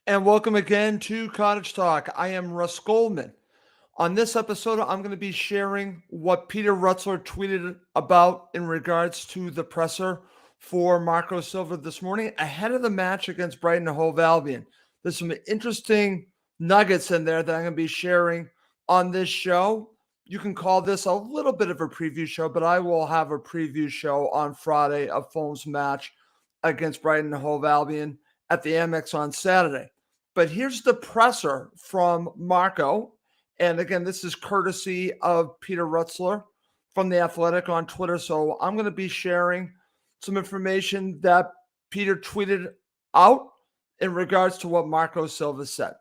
And welcome again to Cottage Talk. I am Russ Goldman. On this episode, I'm going to be sharing what Peter Rutzler tweeted about in regards to the presser for Marco Silva this morning ahead of the match against Brighton Hove Albion. There's some interesting nuggets in there that I'm going to be sharing on this show. You can call this a little bit of a preview show, but I will have a preview show on Friday of Fulham's match against Brighton Hove Albion at the Amex on Saturday. But here's the presser from Marco. And again, this is courtesy of Peter Rutzler from The Athletic on Twitter. So I'm going to be sharing some information that Peter tweeted out in regards to what Marco Silva said.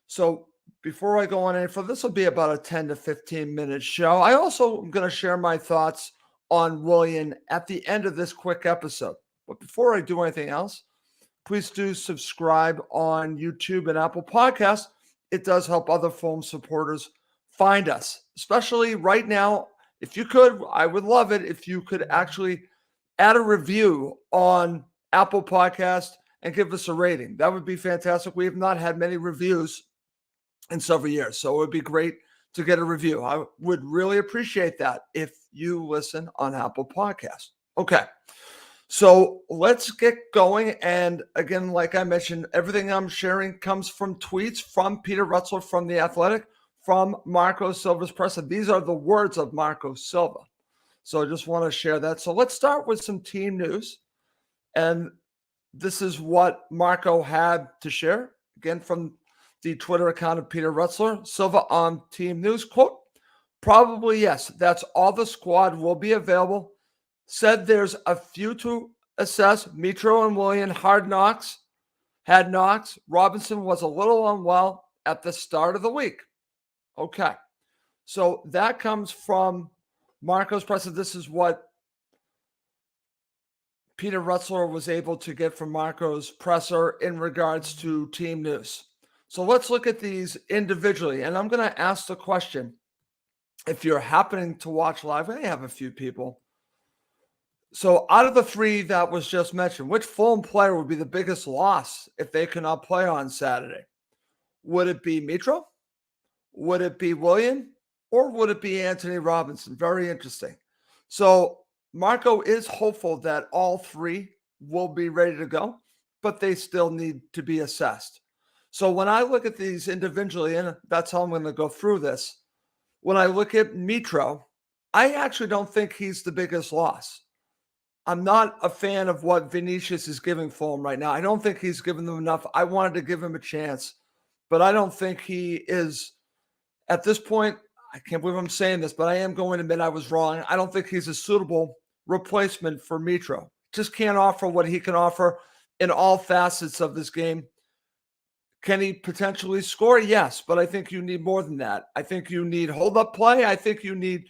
So before I go on any further, this will be about a 10 to 15 minute show. I also am going to share my thoughts on Willian at the end of this quick episode. But before I do anything else, please do subscribe on YouTube and Apple Podcasts. It does help other Fulham supporters find us, especially right now. If you could, I would love it if you could actually add a review on Apple Podcast and give us a rating. That would be fantastic. We have not had many reviews in several years, so it would be great to get a review. I would really appreciate that if you listen on Apple Podcasts. Okay. So let's get going. And again, like I mentioned, everything I'm sharing comes from tweets from Peter Rutzler from The Athletic, from Marco Silva's presser. These are the words of Marco Silva. So I just want to share that. So let's start with some team news. And this is what Marco had to share. Again, from the Twitter account of Peter Rutzler. Silva on team news, quote, "Probably yes, that's all the squad will be available. Said there's a few to assess. Mitro and Willian had knocks. Robinson was a little unwell at the start of the week." Okay. So that comes from Marco's presser. This is what Peter Rutzler was able to get from Marco's presser in regards to team news. So let's look at these individually. And I'm going to ask the question, if you're happening to watch live, I have a few people. So out of the three that was just mentioned, which Fulham player would be the biggest loss if they cannot play on Saturday? Would it be Mitro? Would it be Willian? Or would it be Anthony Robinson? Very interesting. So Marco is hopeful that all three will be ready to go, but they still need to be assessed. So when I look at these individually, and that's how I'm going to go through this, when I look at Mitro, I actually don't think he's the biggest loss. I'm not a fan of what Vinicius is giving Fulham right now. I don't think he's given them enough. I wanted to give him a chance, but I don't think he is, at this point, I can't believe I'm saying this, but I am going to admit I was wrong. I don't think he's a suitable replacement for Mitro. Just can't offer what he can offer in all facets of this game. Can he potentially score? Yes, but I think you need more than that. I think you need hold-up play. I think you need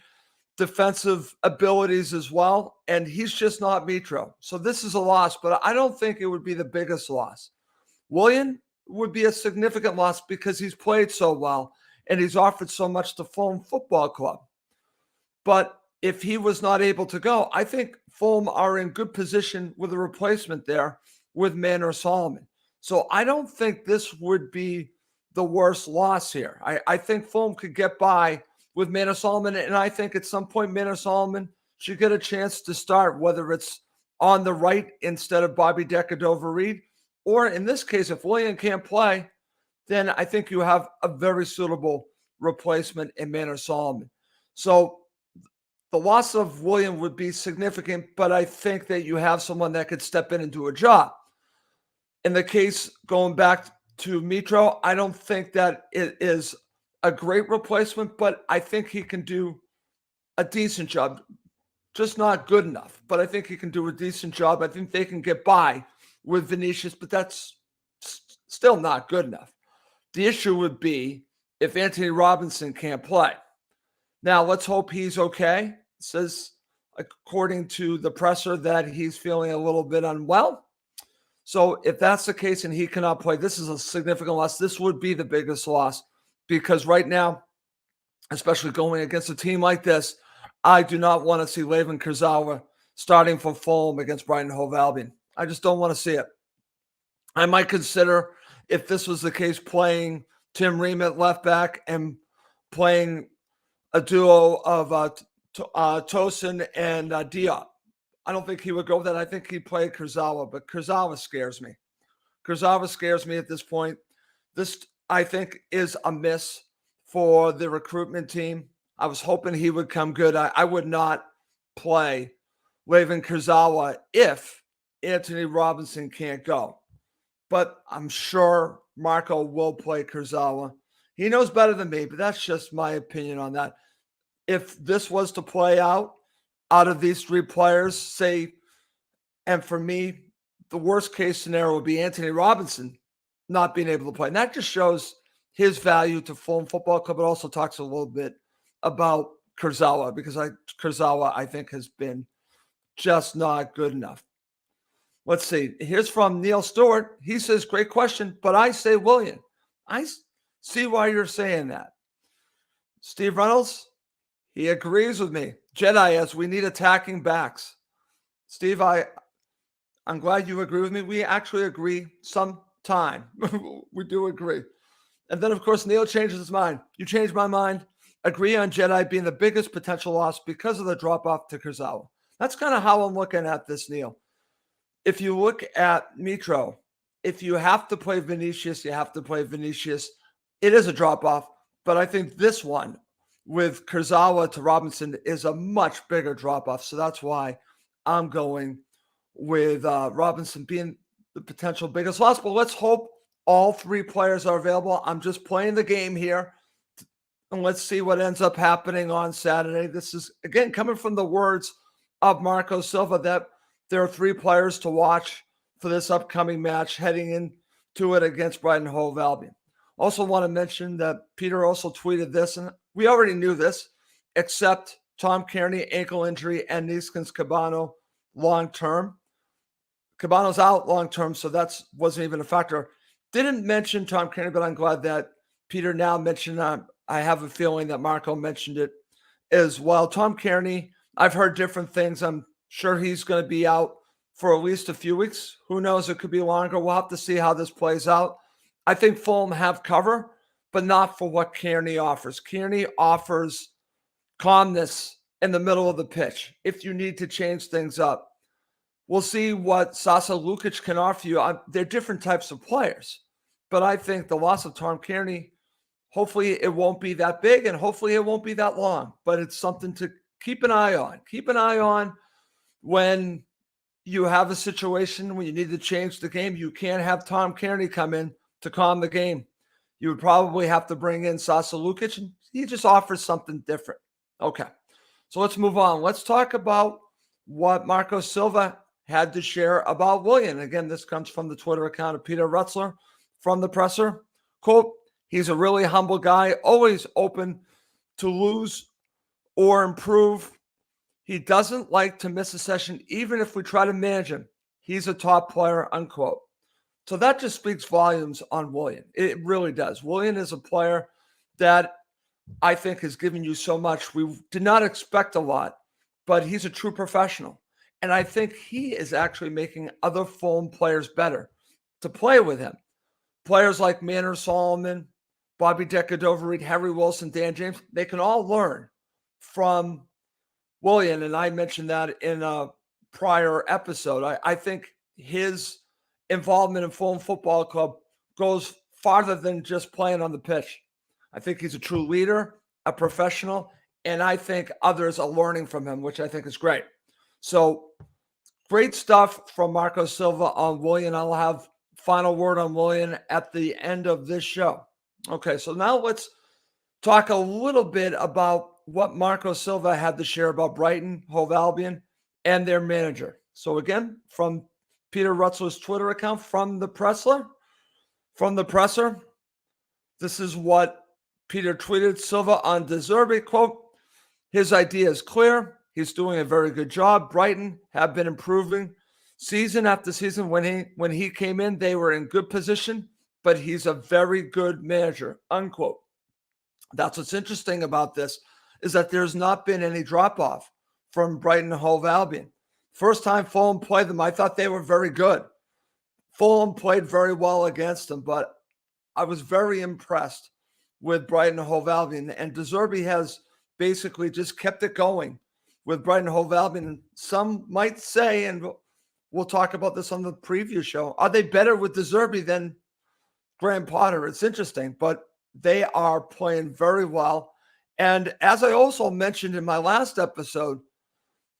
defensive abilities as well, and he's just not Mitro. So this is a loss, but I don't think it would be the biggest loss. Willian would be a significant loss because he's played so well and he's offered so much to Fulham Football Club. But if he was not able to go, I think Fulham are in good position with a replacement there with Manor Solomon. So I don't think this would be the worst loss here. I think Fulham could get by with Manor Solomon, and I think at some point Manor Solomon should get a chance to start, whether it's on the right instead of Bobby Decordova-Reid, or in this case, if Willian can't play, then I think you have a very suitable replacement in Manor Solomon. So the loss of Willian would be significant, but I think that you have someone that could step in and do a job. In the case going back to Mitro, I don't think that it is a great replacement, but I think he can do a decent job. Just not good enough, but I think he can do a decent job. I think they can get by with Vinicius, but that's still not good enough. The issue would be if Anthony Robinson can't play. Now, let's hope he's okay. It says, according to the presser, that he's feeling a little bit unwell. So if that's the case and he cannot play, this is a significant loss. This would be the biggest loss because right now, especially going against a team like this, I do not want to see Layvin Kurzawa starting for Fulham against Brighton Hove Albion. I just don't want to see it. I might consider if this was the case, playing Tim Ream at left back and playing a duo of Tosin and Diop. I don't think he would go with that. I think he'd play Kurzawa, but Kurzawa scares me. Kurzawa scares me at this point. This, I think, is a miss for the recruitment team. I was hoping he would come good. I would not play Levin Kurzawa if Anthony Robinson can't go. But I'm sure Marco will play Kurzawa. He knows better than me, but that's just my opinion on that. If this was to play out of these three players, say, and for me, the worst case scenario would be Anthony Robinson not being able to play. And that just shows his value to Fulham Football Club. It also talks a little bit about Kurzawa, because Kurzawa, I think, has been just not good enough. Let's see. Here's from Neil Stewart. He says, great question, but I say William. I see why you're saying that. Steve Reynolds, he agrees with me. Jedi, as we need attacking backs. Steve, I'm glad you agree with me. We actually agree sometime. We do agree. And then, of course, Neil changes his mind. You changed my mind. Agree on Jedi being the biggest potential loss because of the drop-off to Kurzawa. That's kind of how I'm looking at this, Neil. If you look at Mitro, if you have to play Vinicius, you have to play Vinicius. It is a drop-off, but I think this one with Kurzawa to Robinson is a much bigger drop-off. So that's why I'm going with Robinson being the potential biggest loss. But let's hope all three players are available. I'm just playing the game here, and let's see what ends up happening on Saturday. This is, again, coming from the words of Marco Silva, that there are three players to watch for this upcoming match heading into it against Brighton Hove Albion. Also want to mention that Peter also tweeted this, and we already knew this, except Tom Kearney, ankle injury, and Neeskens Cabano long-term. Cabano's out long-term, so that wasn't even a factor. Didn't mention Tom Kearney, but I'm glad that Peter now mentioned. I have a feeling that Marco mentioned it as well. Tom Kearney, I've heard different things. I'm sure he's going to be out for at least a few weeks. Who knows? It could be longer. We'll have to see how this plays out. I think Fulham have cover, but not for what Kearney offers. Kearney offers calmness in the middle of the pitch if you need to change things up. We'll see what Sasa Lukic can offer you. They're different types of players, but I think the loss of Tom Kearney, hopefully it won't be that big, and hopefully it won't be that long, but it's something to keep an eye on. Keep an eye on when you have a situation when you need to change the game. You can't have Tom Kearney come in to calm the game. You would probably have to bring in Sasa Lukic, and he just offers something different. Okay, so let's move on. Let's talk about what Marco Silva had to share about Willian. Again, this comes from the Twitter account of Peter Rutzler from the presser. Quote, he's a really humble guy, always open to lose or improve. He doesn't like to miss a session, even if we try to manage him. He's a top player, unquote. So that just speaks volumes on Willian. It really does. Willian is a player that I think has given you so much. We did not expect a lot, but he's a true professional. And I think he is actually making other Fulham players better to play with him. Players like Manor Solomon, Bobby Decadova-Reid, Harry Wilson, Dan James, they can all learn from Willian. And I mentioned that in a prior episode. I think his involvement in Fulham Football Club goes farther than just playing on the pitch. I think he's a true leader, a professional, and I think others are learning from him, which I think is great. So great stuff from Marco Silva on Willian. I'll have final word on Willian at the end of this show. Okay, so now let's talk a little bit about what Marco Silva had to share about Brighton Hove Albion and their manager. So again, from Peter Rutzler's Twitter account, from the presser, this is what Peter tweeted. Silva on De Zerbi, quote, his idea is clear. He's doing a very good job. Brighton have been improving season after season. When he came in, they were in good position, but he's a very good manager, unquote. That's what's interesting about this, is that there's not been any drop-off from Brighton Hove Albion. First time Fulham played them, I thought they were very good. Fulham played very well against them, but I was very impressed with Brighton Hove Albion, and De Zerbi has basically just kept it going with Brighton Hove Albion. Some might say, and we'll talk about this on the preview show, are they better with De Zerbi than Graham Potter? It's interesting, but they are playing very well. And as I also mentioned in my last episode,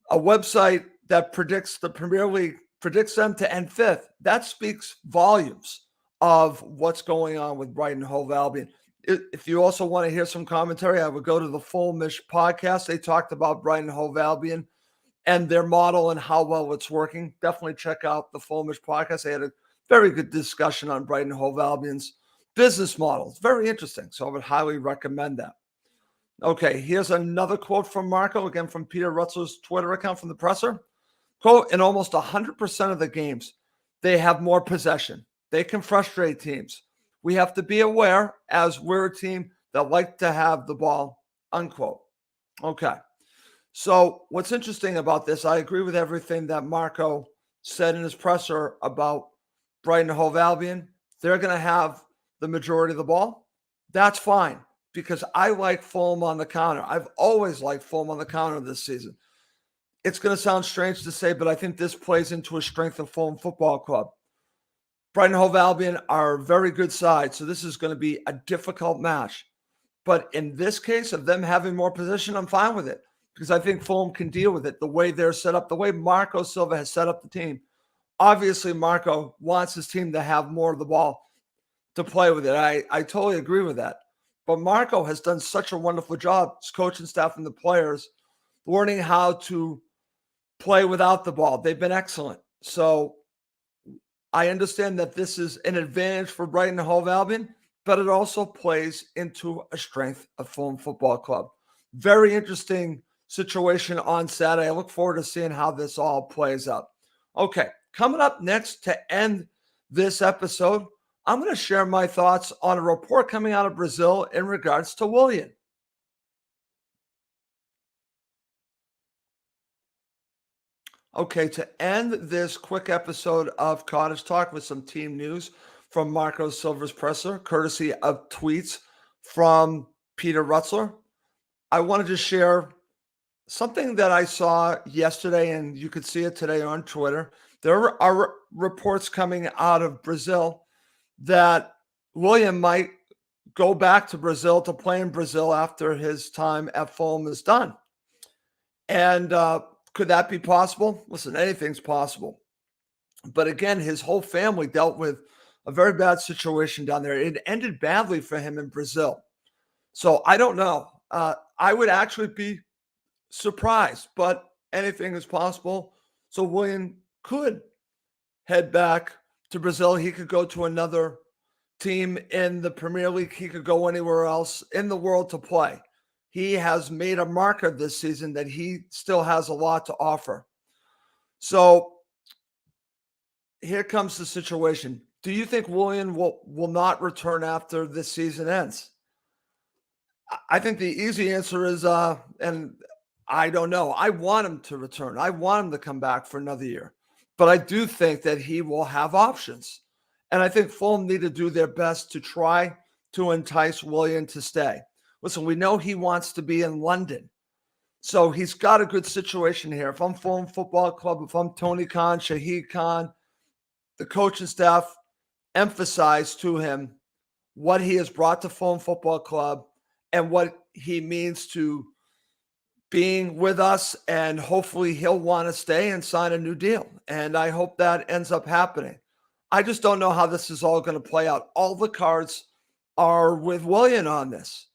a website that predicts the Premier League predicts them to end fifth. That speaks volumes of what's going on with Brighton Hove Albion. If you also want to hear some commentary, I would go to the Fulhamish podcast. They talked about Brighton Hove Albion and their model and how well it's working. Definitely check out the Fulhamish podcast. They had a very good discussion on Brighton Hove Albion's business model. It's very interesting, so I would highly recommend that. Okay, here's another quote from Marco, again from Peter Rutzler's Twitter account from the presser. Quote, in almost 100% of the games, they have more possession. They can frustrate teams. We have to be aware as we're a team that like to have the ball, unquote. Okay. So what's interesting about this, I agree with everything that Marco said in his presser about Brighton Hove Albion. They're going to have the majority of the ball. That's fine because I like Fulham on the counter. I've always liked Fulham on the counter this season. It's going to sound strange to say, but I think this plays into a strength of Fulham Football Club. Brighton Hove Albion are a very good side, so this is going to be a difficult match. But in this case of them having more position, I'm fine with it because I think Fulham can deal with it the way they're set up, the way Marco Silva has set up the team. Obviously, Marco wants his team to have more of the ball to play with it. I totally agree with that. But Marco has done such a wonderful job, his coaching staff and the players, learning how to play without the ball. They've been excellent. So I understand that this is an advantage for Brighton Hove Albion, but it also plays into a strength of Fulham Football Club. Very interesting situation on Saturday. I look forward to seeing how this all plays out. Okay, coming up next to end this episode, I'm going to share my thoughts on a report coming out of Brazil in regards to Willian. Okay, to end this quick episode of Cottage Talk with some team news from Marco Silva's presser, courtesy of tweets from Peter Rutzler, I wanted to share something that I saw yesterday, and you could see it today on Twitter. There are reports coming out of Brazil that Willian might go back to Brazil to play in Brazil after his time at Fulham is done. And could that be possible? Listen, anything's possible. But again, his whole family dealt with a very bad situation down there. It ended badly for him in Brazil. So I don't know. I would actually be surprised, but anything is possible. So Willian could head back to Brazil. He could go to another team in the Premier League. He could go anywhere else in the world to play. He has made a marker this season that he still has a lot to offer. So here comes the situation. Do you think Willian will not return after this season ends? I think the easy answer is, and I don't know. I want him to return. I want him to come back for another year. But I do think that he will have options. And I think Fulham need to do their best to try to entice Willian to stay. Listen, we know he wants to be in London. So he's got a good situation here. If I'm Fulham Football Club, if I'm Tony Khan, Shahid Khan, the coaching staff emphasize to him what he has brought to Fulham Football Club and what he means to being with us, and hopefully he'll want to stay and sign a new deal. And I hope that ends up happening. I just don't know how this is all going to play out. All the cards are with Willian on this.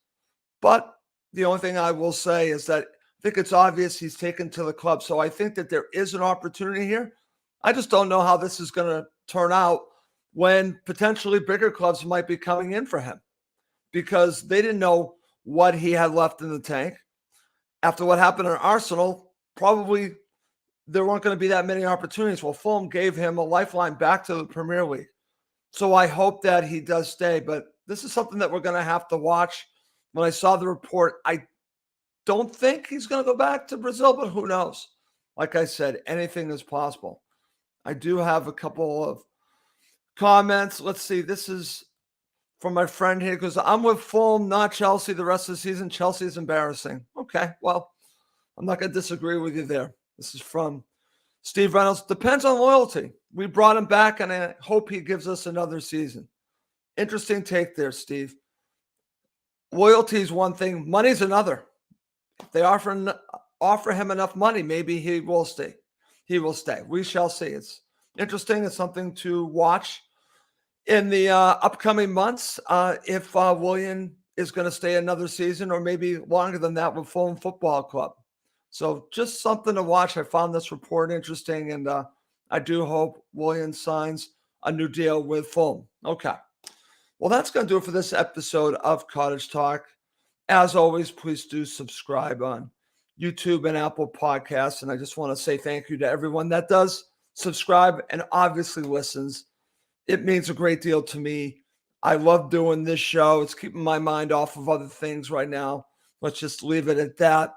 But the only thing I will say is that I think it's obvious he's taken to the club. So I think that there is an opportunity here. I just don't know how this is going to turn out when potentially bigger clubs might be coming in for him because they didn't know what he had left in the tank. After what happened in Arsenal, probably there weren't going to be that many opportunities. Well, Fulham gave him a lifeline back to the Premier League. So I hope that he does stay. But this is something that we're going to have to watch. When I saw the report, I don't think he's going to go back to Brazil, but who knows? Like I said, anything is possible. I do have a couple of comments. Let's see. This is from my friend here. He goes, I'm with Fulham, not Chelsea the rest of the season. Chelsea is embarrassing. Okay, well, I'm not going to disagree with you there. This is from Steve Reynolds. Depends on loyalty. We brought him back, and I hope he gives us another season. Interesting take there, Steve. Loyalty is one thing. Money's another. If they offer him enough money, maybe he will stay. He will stay. We shall see. It's interesting. It's something to watch in the upcoming months, if Willian is going to stay another season or maybe longer than that with Fulham Football Club. So just something to watch. I found this report interesting, and I do hope Willian signs a new deal with Fulham. Okay. Well, that's going to do it for this episode of Cottage Talk. As always, please do subscribe on YouTube and Apple Podcasts. And I just want to say thank you to everyone that does subscribe and obviously listens. It means a great deal to me. I love doing this show. It's keeping my mind off of other things right now. Let's just leave it at that.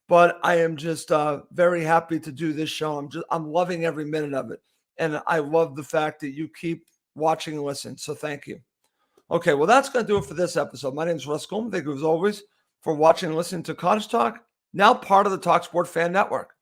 But I am just very happy to do this show. I'm loving every minute of it. And I love the fact that you keep watching and listening. So thank you. Okay, well, that's going to do it for this episode. My name is Russ Coleman. Thank you, as always, for watching and listening to Cottage Talk, now part of the TalkSport Fan Network.